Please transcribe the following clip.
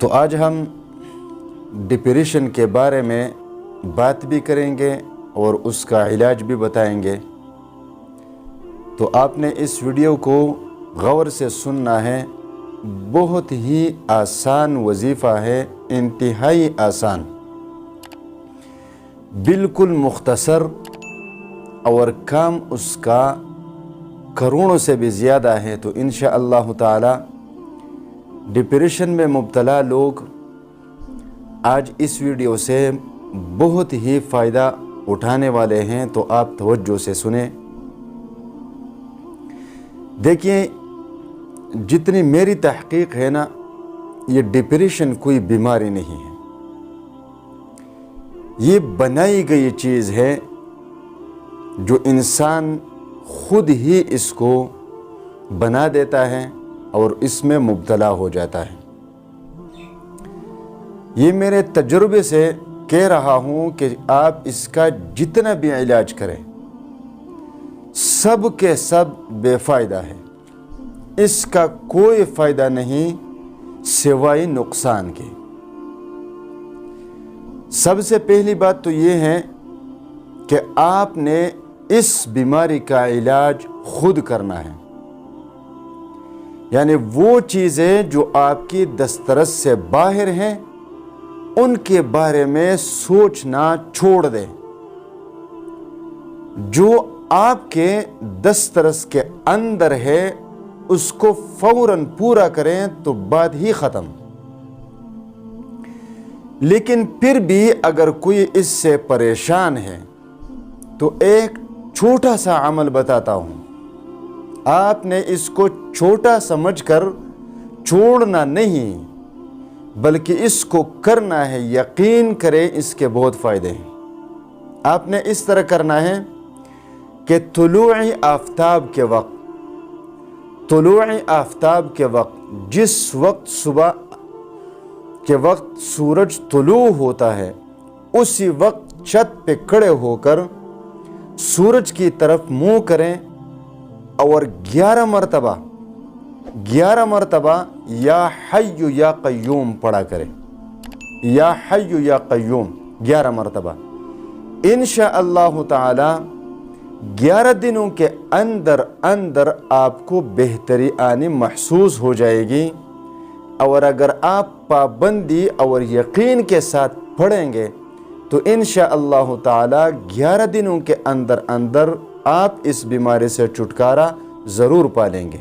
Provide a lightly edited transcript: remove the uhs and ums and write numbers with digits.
تو آج ہم ڈپریشن کے بارے میں بات بھی کریں گے اور اس کا علاج بھی بتائیں گے۔ تو آپ نے اس ویڈیو کو غور سے سننا ہے، بہت ہی آسان وظیفہ ہے، انتہائی آسان، بالکل مختصر، اور کام اس کا کروڑوں سے بھی زیادہ ہے۔ تو انشاءاللہ تعالی ڈپریشن میں مبتلا لوگ آج اس ویڈیو سے بہت ہی فائدہ اٹھانے والے ہیں، تو آپ توجہ سے سنیں۔ دیکھیں، جتنی میری تحقیق ہے نا، یہ ڈپریشن کوئی بیماری نہیں ہے، یہ بنائی گئی چیز ہے جو انسان خود ہی اس کو بنا دیتا ہے اور اس میں مبتلا ہو جاتا ہے۔ یہ میرے تجربے سے کہہ رہا ہوں کہ آپ اس کا جتنا بھی علاج کریں، سب کے سب بے فائدہ ہے، اس کا کوئی فائدہ نہیں سوائے نقصان کے۔ سب سے پہلی بات تو یہ ہے کہ آپ نے اس بیماری کا علاج خود کرنا ہے، یعنی وہ چیزیں جو آپ کی دسترس سے باہر ہیں ان کے بارے میں سوچنا چھوڑ دیں۔ جو آپ کے دسترس کے اندر ہے اس کو فوراً پورا کریں تو بات ہی ختم۔ لیکن پھر بھی اگر کوئی اس سے پریشان ہے تو ایک چھوٹا سا عمل بتاتا ہوں، آپ نے اس کو چھوٹا سمجھ کر چھوڑنا نہیں بلکہ اس کو کرنا ہے۔ یقین کریں اس کے بہت فائدے ہیں۔ آپ نے اس طرح کرنا ہے کہ طلوع آفتاب کے وقت جس وقت صبح کے وقت سورج طلوع ہوتا ہے، اسی وقت چھت پہ کھڑے ہو کر سورج کی طرف منہ کریں اور 11 مرتبہ یا حی یا قیوم پڑھا کریں، یا حی یا قیوم 11 مرتبہ۔ انشاءاللہ تعالی 11 دنوں کے اندر آپ کو بہتری آنی محسوس ہو جائے گی، اور اگر آپ پابندی اور یقین کے ساتھ پڑھیں گے تو انشاءاللہ تعالی 11 دنوں کے اندر آپ اس بیماری سے چھٹکارا ضرور پا لیں گے۔